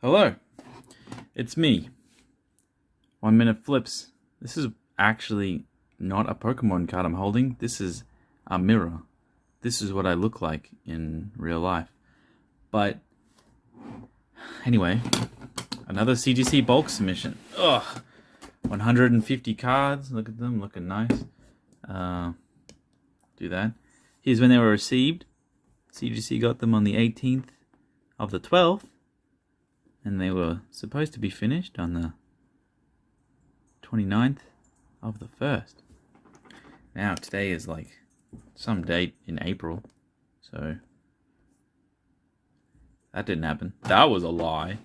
Hello, it's me. 1 Minute Flips. This is actually not a Pokemon card I'm holding. This is a mirror. This is what I look like in real life. But anyway, another CGC bulk submission. Ugh, 150 cards. Look at them, looking nice. Do that. Here's when they were received. CGC got them on the 18th of the 12th. And they were supposed to be finished on the 29th of the 1st. Now, today is like some date in April. So, that didn't happen. That was a lie.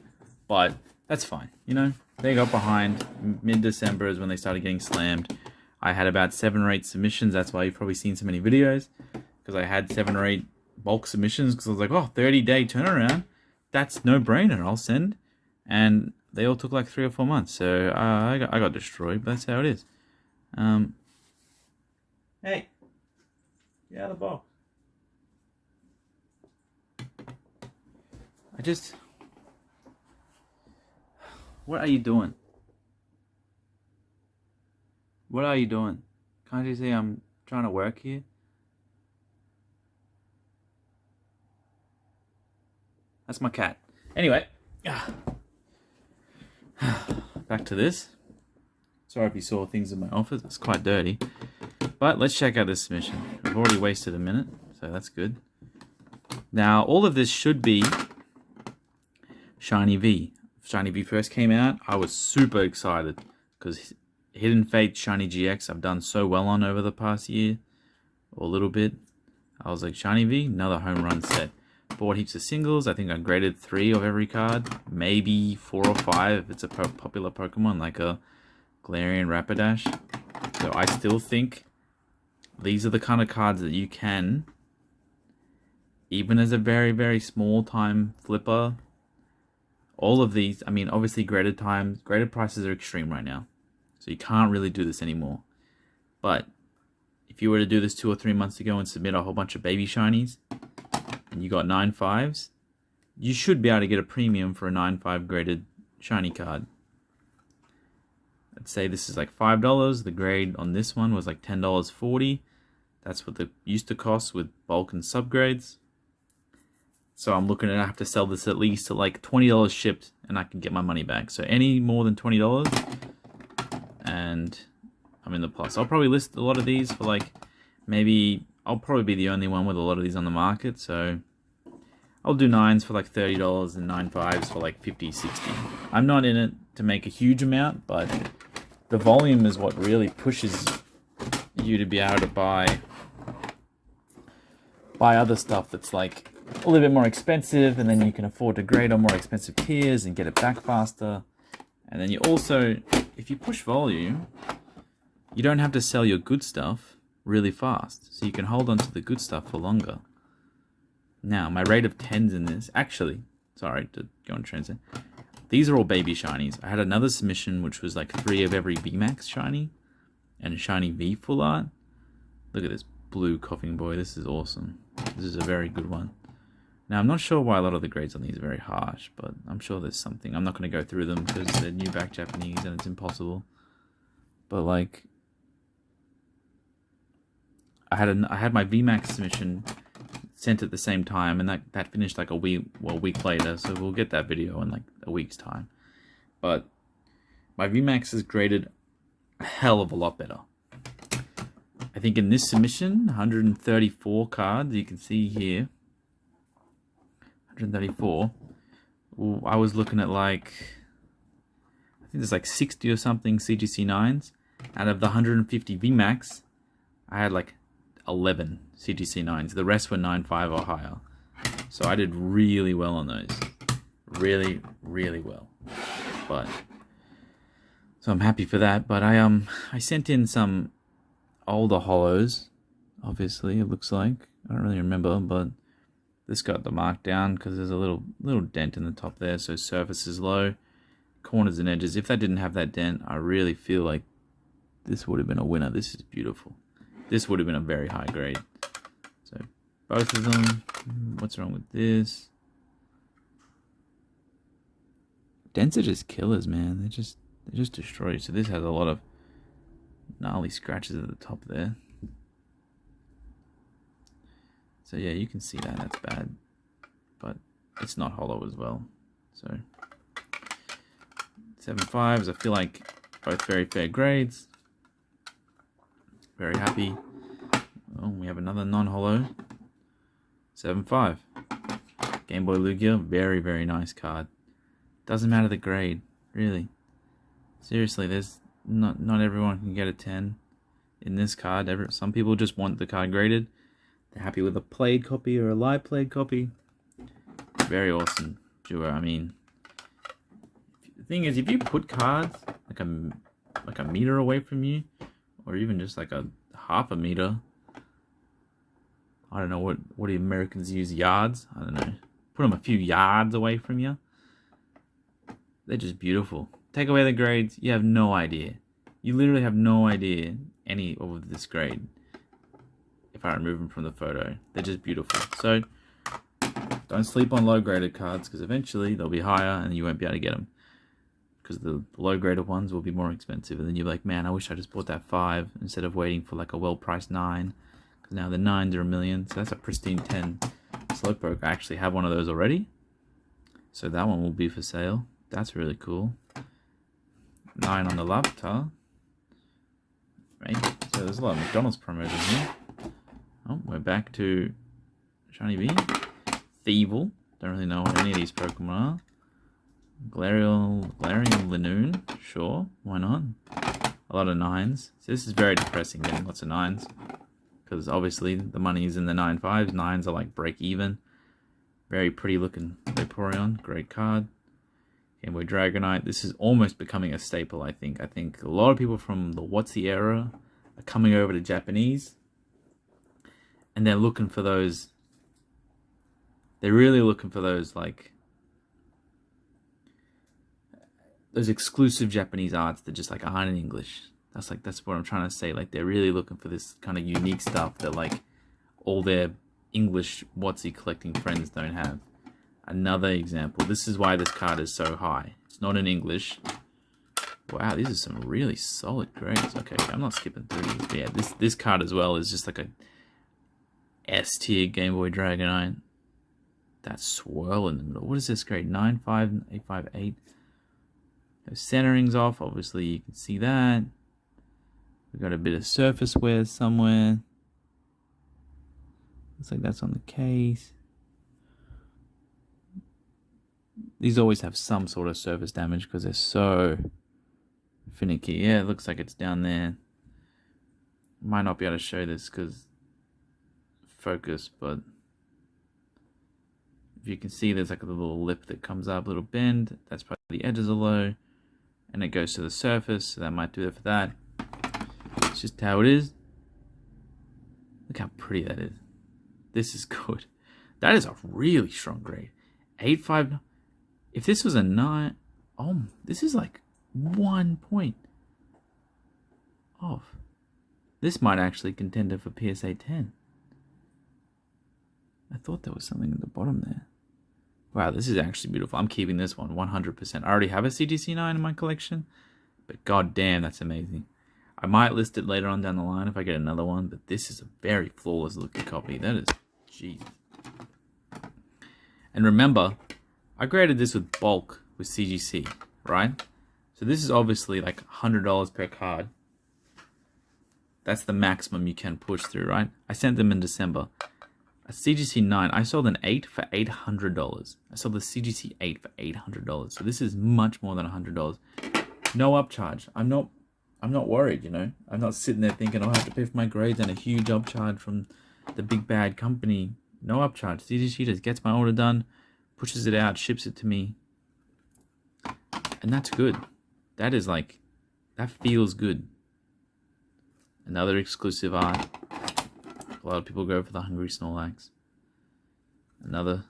But that's fine. You know, they got behind. Mid-December is when they started getting slammed. I had about 7 or 8 submissions. That's why you've probably seen so many videos. Because I had 7 or 8 bulk submissions. Because I was like, oh, 30-day turnaround. That's no brainer. I'll send. And they all took like 3 or 4 months. So I got destroyed. But that's how it is. Hey, get out of the box. What are you doing? What are you doing? Can't you see I'm trying to work here? That's my cat. Anyway, back to this. Sorry if you saw things in my office. It's quite dirty. But let's check out this submission. I've already wasted a minute, so that's good. Now, all of this should be Shiny V. Shiny V first came out, I was super excited because Hidden Fate Shiny GX I've done so well on over the past year, or a little bit. I was like, Shiny V, another home run set. Bought heaps of singles. I think I graded 3 of every card, maybe 4 or 5 if it's a popular Pokemon like a Galarian Rapidash. So I still think these are the kind of cards that you can, even as a very, very small time flipper. All of these, I mean, obviously graded prices are extreme right now. So you can't really do this anymore. But if you were to do this 2 or 3 months ago and submit a whole bunch of baby shinies, and you got 9.5s, you should be able to get a premium for a 9.5 graded shiny card. Let's say this is like $5. The grade on this one was like $10.40. That's what it used to cost with bulk and subgrades. So I'm looking at I have to sell this at least at like $20 shipped, and I can get my money back. So any more than $20, and I'm in the plus. I'll probably list a lot of these for like maybe. I'll probably be the only one with a lot of these on the market, so I'll do 9s for like $30 and 9.5s for like 50, 60. I'm not in it to make a huge amount, but the volume is what really pushes you to be able to buy other stuff that's like a little bit more expensive, and then you can afford to grade on more expensive tiers and get it back faster. And then you also, if you push volume, you don't have to sell your good stuff really fast, so you can hold on to the good stuff for longer. Now, my rate of 10s in this, actually, sorry to go on transit, these are all baby shinies. I had another submission which was like 3 of every VMAX shiny and a shiny V full art. Look at this blue coughing boy, this is awesome. This is a very good one. Now, I'm not sure why a lot of the grades on these are very harsh, but I'm sure there's something. I'm not going to go through them because they're new back Japanese and it's impossible. But like, I had my VMAX submission sent at the same time, and that finished like a week later, so we'll get that video in like a week's time. But my VMAX is graded a hell of a lot better. I think in this submission, 134 cards, you can see here, 134. I was looking at like, I think there's like 60 or something CGC 9s. Out of the 150 VMAX, I had like 11 CGC 9s. The rest were 9.5 or higher. So I did really well on those. Really, really well. But so I'm happy for that. But I sent in some older hollows. Obviously, it looks like. I don't really remember, but this got the mark down because there's a little dent in the top there, so surface is low. Corners and edges. If that didn't have that dent, I really feel like this would have been a winner. This is beautiful. This would have been a very high grade. So both of them. What's wrong with this? Dents are just killers, man. They just destroy you. So this has a lot of gnarly scratches at the top there. So yeah, you can see that. That's bad. But it's not hollow as well. So 7.5s, I feel like both very fair grades. Very happy. Oh, we have another non-hollow. 7.5. Game Boy Lugia, very, very nice card. Doesn't matter the grade, really. Seriously, there's not everyone can get a 10 in this card. Some people just want the card graded. They're happy with a played copy or a live played copy. Very awesome duo. I mean, the thing is, if you put cards like a meter away from you, or even just like a half a meter, I don't know what do Americans use, yards? I don't know. Put them a few yards away from you. They're just beautiful. Take away the grades, you have no idea. You literally have no idea any of this grade. If I remove them from the photo, they're just beautiful. So don't sleep on low graded cards, because eventually they'll be higher and you won't be able to get them. Because the low graded ones will be more expensive, and then you're like, man, I wish I just bought that 5 instead of waiting for like a well priced 9. Because now the 9s are $1 million, so that's a pristine 10 Slowpoke. I actually have one of those already, so that one will be for sale. That's really cool. 9 on the laptop. Right? So there's a lot of McDonald's promos in here. Oh, we're back to Shiny V. Thievul. Don't really know what any of these Pokemon are. Galarian Linoon. Sure, why not? A lot of 9s. So this is very depressing, getting lots of 9s. Because obviously the money is in the 9.5s. 9s are like break even. Very pretty looking Vaporeon. Great card. Game Boy Dragonite. This is almost becoming a staple, I think. I think a lot of people from the WotC era are coming over to Japanese. And they're looking for those. They're really looking for those, like, those exclusive Japanese arts that just like aren't in English. That's what I'm trying to say. Like, they're really looking for this kind of unique stuff that like all their English WotC collecting friends don't have. Another example. This is why this card is so high. It's not in English. Wow, these are some really solid grades. Okay, I'm not skipping through these. But yeah, this card as well is just like a S tier Game Boy Dragonite. That swirl in the middle. What is this grade? 9.5, 8.5, 8. Those centering's off. Obviously, you can see that. We've got a bit of surface wear somewhere. Looks like that's on the case. These always have some sort of surface damage because they're so finicky. Yeah, it looks like it's down there. Might not be able to show this because focus, but if you can see, there's like a little lip that comes up, a little bend. That's probably the edges are low, and it goes to the surface, so that might do it for that. It's just how it is. Look how pretty that is. This is good. That is a really strong grade. 8.5. If this was a 9, oh, this is like 1 point off. This might actually contend for PSA 10. I thought there was something at the bottom there. Wow, this is actually beautiful. I'm keeping this one 100%. I already have a CGC 9 in my collection, but god damn, that's amazing. I might list it later on down the line if I get another one, but this is a very flawless looking copy. That is, jeez. And remember, I graded this with bulk with CGC, right? So this is obviously like $100 per card. That's the maximum you can push through, right? I sent them in December. A CGC 9, I sold an 8 for $800. I sold the CGC 8 for $800. So this is much more than $100. No upcharge. I'm not worried, you know. I'm not sitting there thinking, oh, I have to pay for my grades and a huge upcharge from the big bad company. No upcharge. CGC just gets my order done, pushes it out, ships it to me. And that's good. That is like, that feels good. Another exclusive art. A lot of people go for the Hungry Snorlax. Another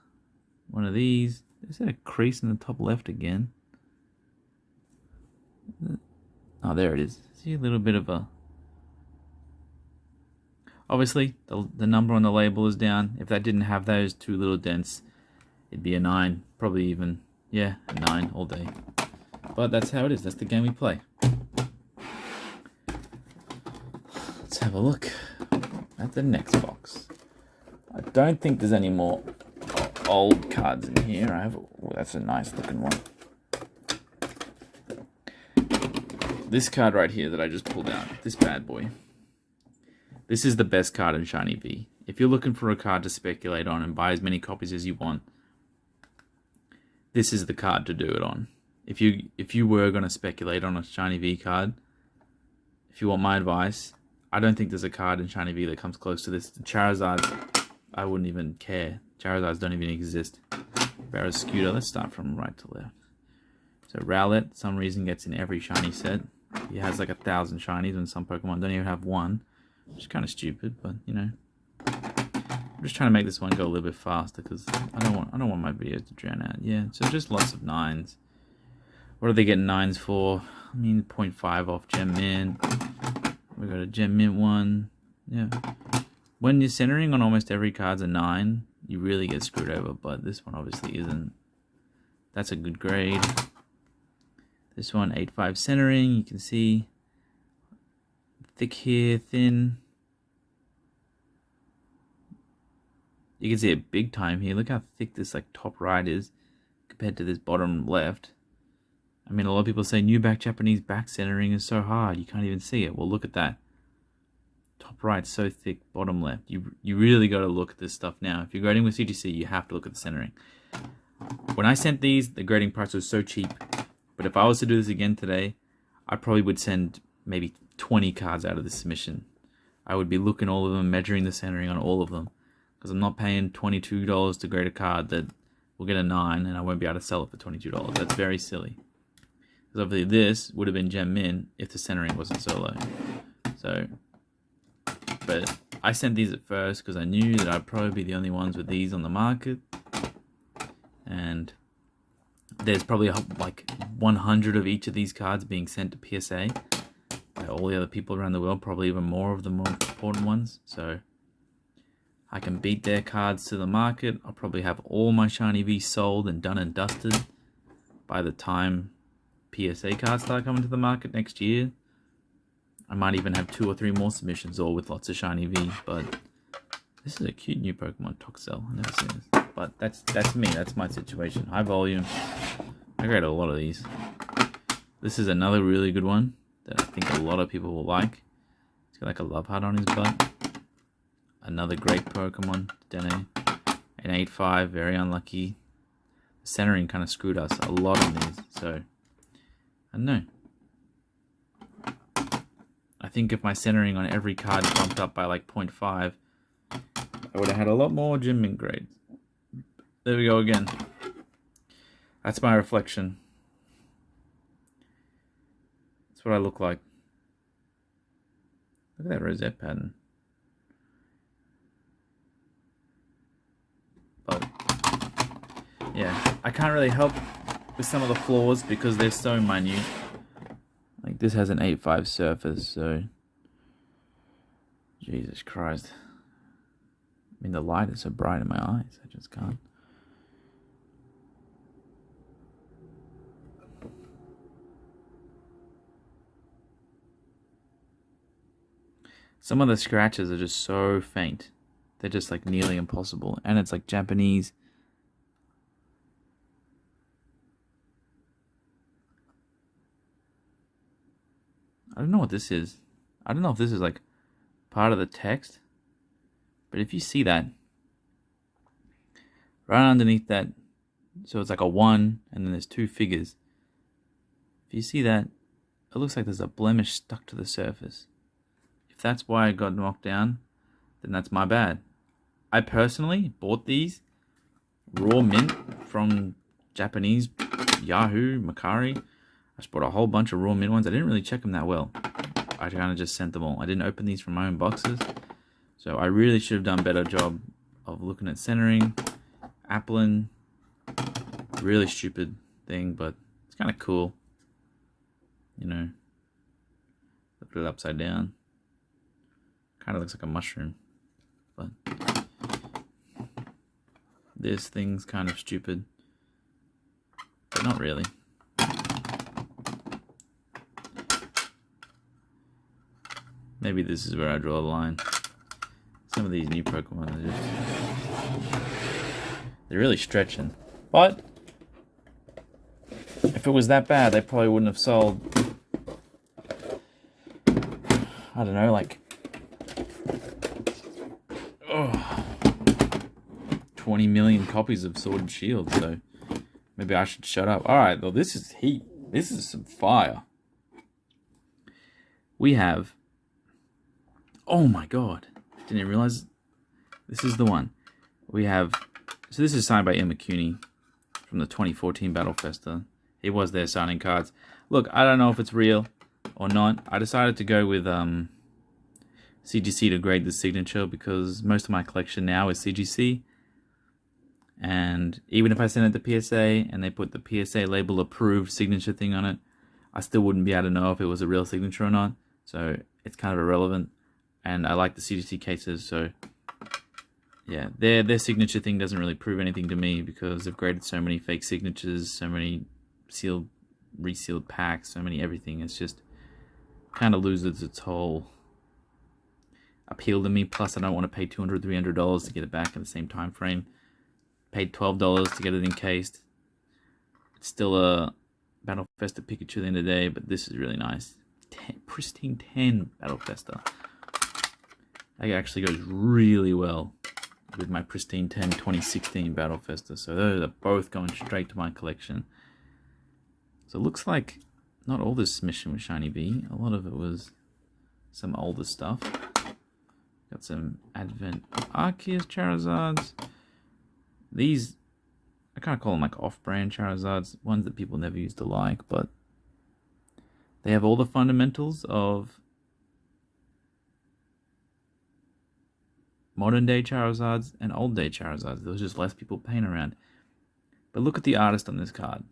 one of these. Is there a crease in the top left again? Oh, there it is. See a little bit of a... Obviously, the number on the label is down. If that didn't have those two little dents, it'd be a 9. Probably even, yeah, a 9 all day. But that's how it is. That's the game we play. Let's have a look at the next box. I don't think there's any more old cards in here. That's a nice looking one. This card right here that I just pulled out, this bad boy. This is the best card in Shiny V. If you're looking for a card to speculate on and buy as many copies as you want, this is the card to do it on. If you were going to speculate on a Shiny V card, if you want my advice, I don't think there's a card in Shiny V that comes close to this. Charizards, I wouldn't even care. Charizards don't even exist. Barrascuda, let's start from right to left. So Rowlet, some reason, gets in every shiny set. He has like 1,000 shinies when some Pokemon don't even have one. Which is kind of stupid, but you know. I'm just trying to make this one go a little bit faster because I don't want my videos to drown out. Yeah, so just lots of 9s. What are they getting 9s for? I mean, 0.5 off Gem Mint. We got a Gem Mint one. Yeah. When you're centering on almost every card's a 9, you really get screwed over, but this one obviously isn't. That's a good grade. This one, 8.5 centering. You can see thick here, thin. You can see it big time here. Look how thick this like top right is compared to this bottom left. I mean, a lot of people say new back Japanese back centering is so hard. You can't even see it. Well, look at that. Top right, so thick. Bottom left. You really got to look at this stuff now. If you're grading with CGC, you have to look at the centering. When I sent these, the grading price was so cheap. But if I was to do this again today, I probably would send maybe 20 cards out of this submission. I would be looking all of them, measuring the centering on all of them. Because I'm not paying $22 to grade a card that will get a 9 and I won't be able to sell it for $22. That's very silly. Because obviously this would have been Gem Mint if the centering wasn't so low. So, but I sent these at first because I knew that I'd probably be the only ones with these on the market. And there's probably like 100 of each of these cards being sent to PSA by all the other people around the world, probably even more of the more important ones. So I can beat their cards to the market. I'll probably have all my Shiny V sold and done and dusted by the time PSA cards start coming to the market next year. I might even have 2 or 3 more submissions, all with lots of Shiny V. But this is a cute new Pokemon, Toxel. I've never seen this. But that's me. That's my situation. High volume. I grade a lot of these. This is another really good one that I think a lot of people will like. It's got like a love heart on his butt. Another great Pokemon, Dene. An 8.5, very unlucky. The centering kind of screwed us a lot on these, so I don't know. I think if my centering on every card bumped up by like 0.5, I would have had a lot more Gem Mint grades. There we go again. That's my reflection. That's what I look like. Look at that rosette pattern. But yeah, I can't really help with some of the flaws because they're so minute. Like this has an 8.5 surface, so Jesus Christ. I mean, the light is so bright in my eyes, I just can't. Some of the scratches are just so faint. They're just like nearly impossible. And it's like Japanese. I don't know what this is. I don't know if this is like part of the text. But if you see that, right underneath that, so it's like a 1 and then there's 2 figures. If you see that, it looks like there's a blemish stuck to the surface. If that's why I got knocked down, then that's my bad. I personally bought these raw mint from Japanese Yahoo, Macari. I just bought a whole bunch of raw mint ones. I didn't really check them that well. I kind of just sent them all. I didn't open these from my own boxes. So I really should have done a better job of looking at centering. Applin. Really stupid thing, but it's kind of cool. You know. Look at it upside down. Kind of looks like a mushroom. But this thing's kind of stupid. But not really. Maybe this is where I draw the line. Some of these new Pokemon are just... they're really stretching. But if it was that bad, they probably wouldn't have sold... I don't know, like... 20 million copies of Sword and Shield, so... maybe I should shut up. Alright, well, this is heat. This is some fire. We have... oh my god. Didn't even realize this is the one. We have... so this is signed by Ian McCuney from the 2014 Battle Festa. He was there signing cards. Look, I don't know if it's real or not. I decided to go with CGC to grade the signature because most of my collection now is CGC. And even if I send it to PSA and they put the PSA label approved signature thing on it, I still wouldn't be able to know if it was a real signature or not. So it's kind of irrelevant. And I like the CGC cases, so yeah, their signature thing doesn't really prove anything to me because they've graded so many fake signatures, so many sealed, resealed packs, so many everything. It's just kind of loses its whole appeal to me. Plus, I don't want to pay $200, $300 to get it back in the same time frame. Paid $12 to get it encased. It's still a Battle Festa Pikachu at the end of the day, but this is really nice. Pristine 10 Battle Festa. That actually goes really well with my Pristine 10 2016 Battle Festa. So those are both going straight to my collection. So it looks like not all this mission was Shiny V. A lot of it was some older stuff. Got some Advent Arceus Charizards. These, I can't call them like off-brand Charizards. Ones that people never used to like, but they have all the fundamentals of modern day Charizards and old day Charizards. There was just less people playing around. But look at the artist on this card.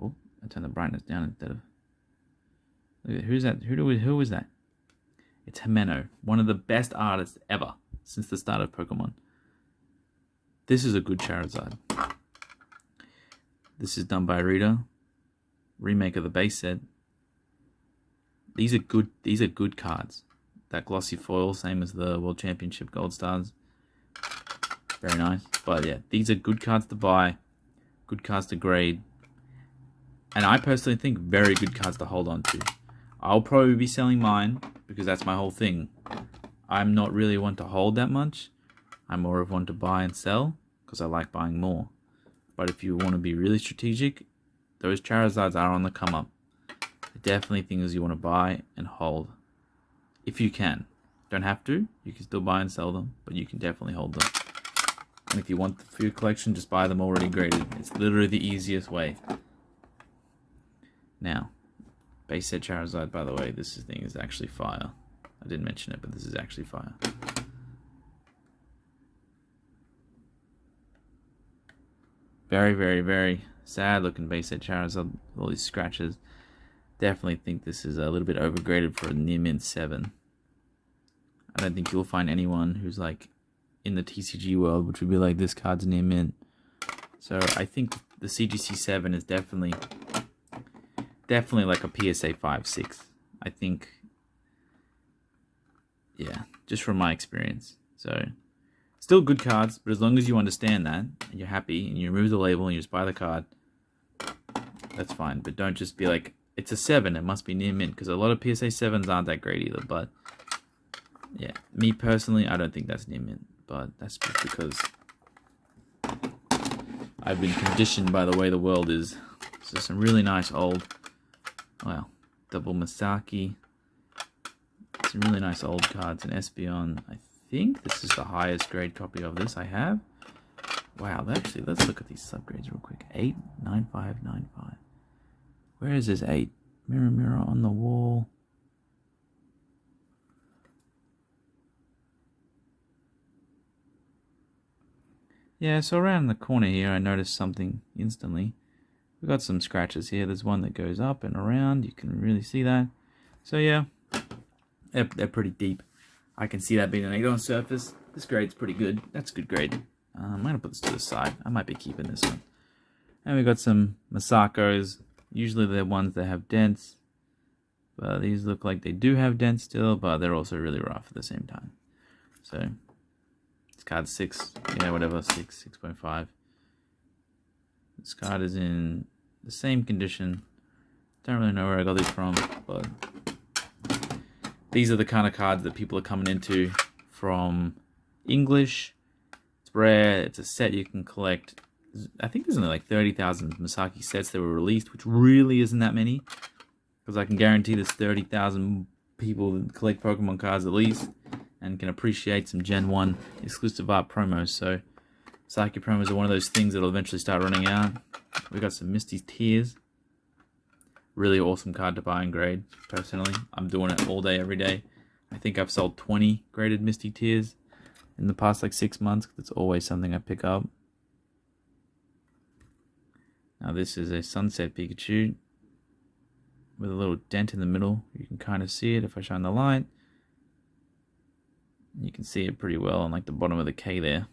Oh, I turn the brightness down instead of... look at, who's that? Who is that? It's Himeno, one of the best artists ever since the start of Pokemon. This is a good Charizard. This is done by Rita. Remake of the base set. These are good cards. That glossy foil, same as the World Championship Gold Stars. Very nice. But yeah, these are good cards to buy. Good cards to grade. And I personally think very good cards to hold on to. I'll probably be selling mine because that's my whole thing. I'm not really one to hold that much. I'm more of one to buy and sell because I like buying more. But if you want to be really strategic, those Charizards are on the come up. They're definitely things you want to buy and hold. If you can. Don't have to. You can still buy and sell them, but you can definitely hold them. And if you want them for your collection, just buy them already graded. It's literally the easiest way. Now, base set Charizard, by the way, this thing is actually fire. I didn't mention it, but this is actually fire. Very, very, very sad looking base set Charizard with all these scratches. Definitely think this is a little bit overgraded for a near mint 7. I don't think you'll find anyone who's like in the TCG world which would be like, this card's near mint. So I think the CGC 7 is definitely like a PSA 5-6. I think, yeah, just from my experience. So still good cards, but as long as you understand that and you're happy and you remove the label and you just buy the card, that's fine. But don't just be like, it's a 7, it must be near mint, because a lot of PSA 7s aren't that great either. But yeah, me personally, I don't think that's near mint, but that's just because I've been conditioned by the way the world is. So some really nice old, wow, double Masaki. Some really nice old cards in Espeon. I think this is the highest grade copy of this I have. Wow, actually, let's look at these subgrades real quick. 8, 9, 5, 9, 5. Where is this 8? Mirror, mirror on the wall. Yeah, so around the corner here, I noticed something instantly. We've got some scratches here. There's one that goes up and around. You can really see that. So yeah, they're pretty deep. I can see that being an 8 on surface. This grade's pretty good. That's a good grade. I'm going to put this to the side. I might be keeping this one. And we got some Masakos. Usually they're ones that have dents. But these look like they do have dents still, but they're also really rough at the same time. So this card's 6, yeah, whatever, 6.5. This card is in the same condition. Don't really know where I got these from, but these are the kind of cards that people are coming into from English. It's rare. It's a set you can collect. I think there's only like 30,000 Masaki sets that were released, which really isn't that many. Because I can guarantee there's 30,000 people that collect Pokemon cards at least and can appreciate some Gen 1 exclusive art promos. So Masaki promos are one of those things that'll eventually start running out. We got some Misty's Tears. Really awesome card to buy and grade, personally. I'm doing it all day, every day. I think I've sold 20 graded Misty Tears in the past like 6 months. It's always something I pick up. Now this is a Sunset Pikachu with a little dent in the middle. You can kind of see it if I shine the light. You can see it pretty well on like the bottom of the K there.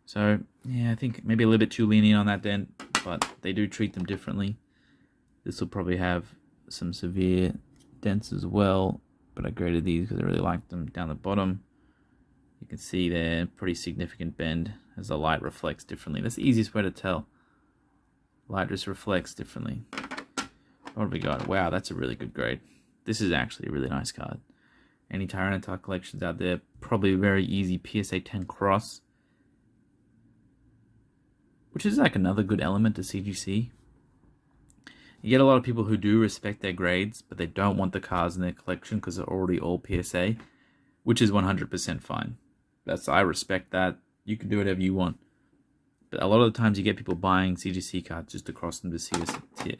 So yeah, I think maybe a little bit too lenient on that dent, but they do treat them differently. This will probably have some severe dents as well, but I graded these because I really liked them. Down the bottom, you can see there, pretty significant bend as the light reflects differently. That's the easiest way to tell. Light just reflects differently. What have we got? Wow, that's a really good grade. This is actually a really nice card. Any Tyranitar collections out there, probably a very easy PSA 10 cross, which is like another good element to CGC. You get a lot of people who do respect their grades, but they don't want the cards in their collection because they're already all PSA, which is 100% fine. I respect that. You can do whatever you want. But a lot of the times you get people buying CGC cards just to cross them to see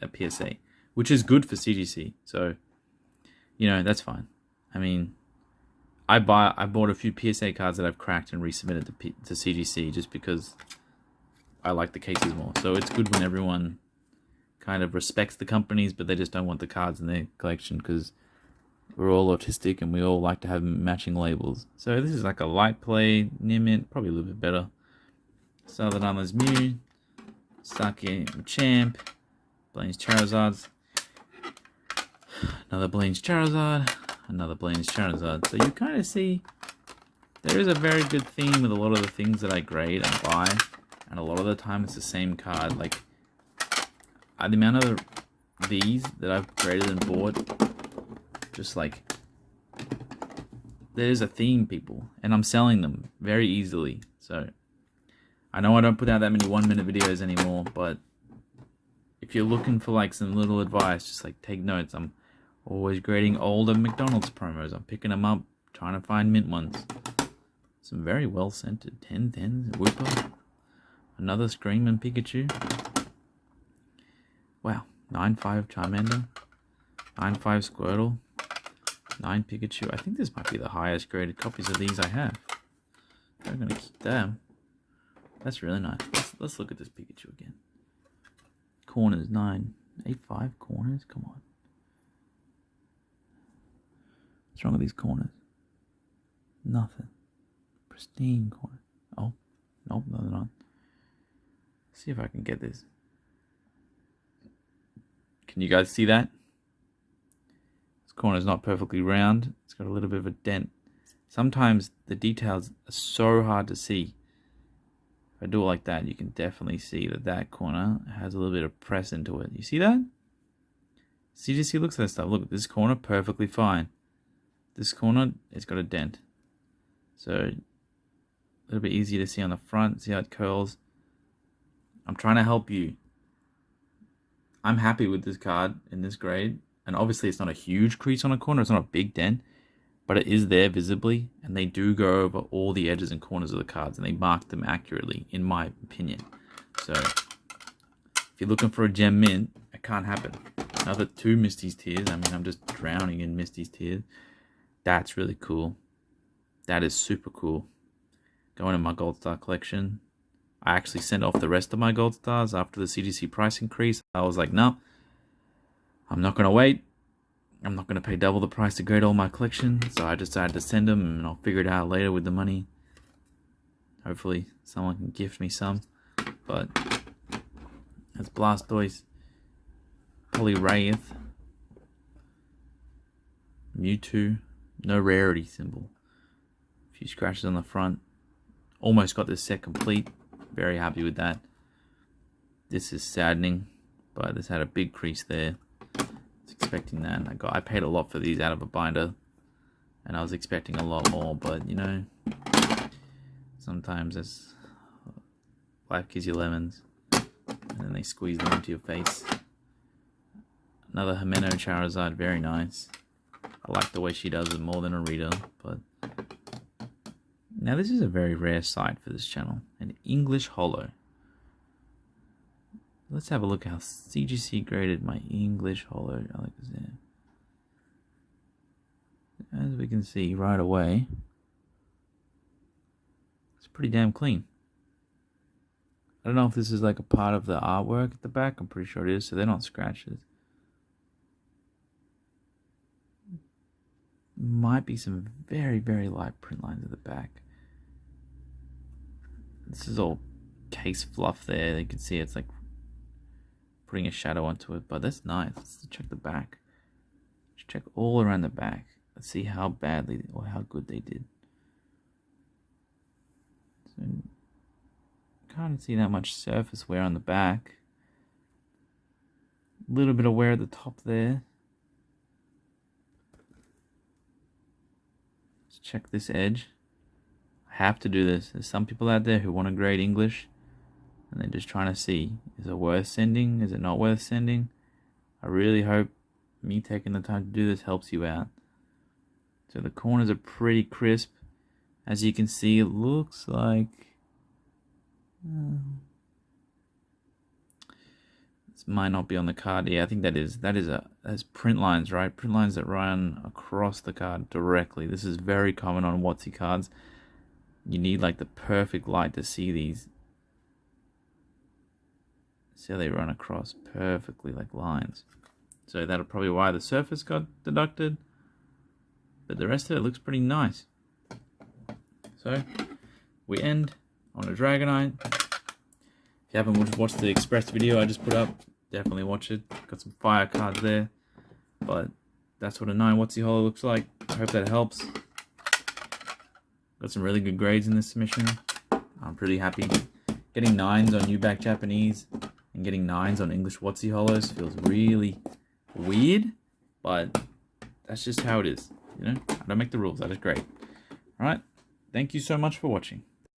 a PSA, which is good for CGC. So, you know, that's fine. I mean, I bought a few PSA cards that I've cracked and resubmitted to CGC just because I like the cases more. So it's good when everyone kind of respects the companies, but they just don't want the cards in their collection because we're all autistic and we all like to have matching labels. So this is like a light play, near mint, probably a little bit better. Southern Islands Mew, Sake Champ, Blaine's Charizards, another Blaine's Charizard, another Blaine's Charizard. So you kind of see there is a very good theme with a lot of the things that I grade and buy, and a lot of the time it's the same card. Like the amount of these that I've graded and bought, just like there's a theme, people, and I'm selling them very easily. So I know I don't put out that many 1-minute videos anymore, but if you're looking for like some little advice, just like take notes. I'm always grading older McDonald's promos. I'm picking them up, trying to find mint ones. Some very well scented 10 Whooper, another Screaming Pikachu. Wow, 9.5 Charmander, 9.5 Squirtle, 9 Pikachu. I think this might be the highest graded copies of these I have. I'm gonna keep them. That's really nice. Let's look at this Pikachu again. Corners 9, 8.5 corners. Come on. What's wrong with these corners? Nothing. Pristine corner. Oh, nope, no, they're not. Let's see if I can get this. Can you guys see that? This corner's not perfectly round. It's got a little bit of a dent. Sometimes the details are so hard to see. If I do it like that, you can definitely see that that corner has a little bit of press into it. You see that? CGC looks at that stuff. Look, this corner, perfectly fine. This corner, it's got a dent. So, a little bit easier to see on the front. See how it curls? I'm trying to help you. I'm happy with this card in this grade. And obviously it's not a huge crease on a corner. It's not a big dent. But it is there visibly. And they do go over all the edges and corners of the cards. And they mark them accurately, in my opinion. So, if you're looking for a gem mint, it can't happen. Another 2 Misty's Tears. I mean, I'm just drowning in Misty's Tears. That's really cool. That is super cool. Going in my Gold Star collection. I actually sent off the rest of my Gold Stars after the CGC price increase. I was like, no, I'm not going to wait. I'm not going to pay double the price to grade all my collection. So I decided to send them and I'll figure it out later with the money. Hopefully someone can gift me some. But that's Blastoise, Poliwraith, Mewtwo, no rarity symbol. A few scratches on the front. Almost got this set complete. Very happy with that. This is saddening, but this had a big crease there. I was expecting that. I paid a lot for these out of a binder, and I was expecting a lot more, but you know, sometimes life gives you lemons, and then they squeeze them into your face. Another Himeno Charizard, very nice. I like the way she does it more than a reader, but now this is a very rare sight for this channel, an English holo. Let's have a look how CGC graded my English holo Alakazam. As we can see right away, it's pretty damn clean. I don't know if this is like a part of the artwork at the back. I'm pretty sure it is, so they're not scratches. Might be some very, very light print lines at the back. This is all case fluff there. You can see it's like putting a shadow onto it, but that's nice. Let's check the back. Let's check all around the back. Let's see how badly or how good they did. So, can't see that much surface wear on the back. A little bit of wear at the top there. Let's check this edge. I have to do this. There's some people out there who want to grade English, and they're just trying to see, is it worth sending? Is it not worth sending? I really hope me taking the time to do this helps you out. So the corners are pretty crisp. As you can see, it looks like this might not be on the card. Yeah, I think that's print lines, right? Print lines that run across the card directly. This is very common on WotC cards. You need like the perfect light to see these. See how they run across perfectly like lines. So that'll probably why the surface got deducted. But the rest of it looks pretty nice. So we end on a Dragonite. If you haven't watched the Express video I just put up, definitely watch it. Got some fire cards there. But that's what a 9 WotC holo looks like. I hope that helps. Got some really good grades in this submission. I'm pretty happy. Getting 9s on New-Back Japanese and getting 9s on English WotC holos feels really weird, but that's just how it is. You know, I don't make the rules. That is great. All right. Thank you so much for watching.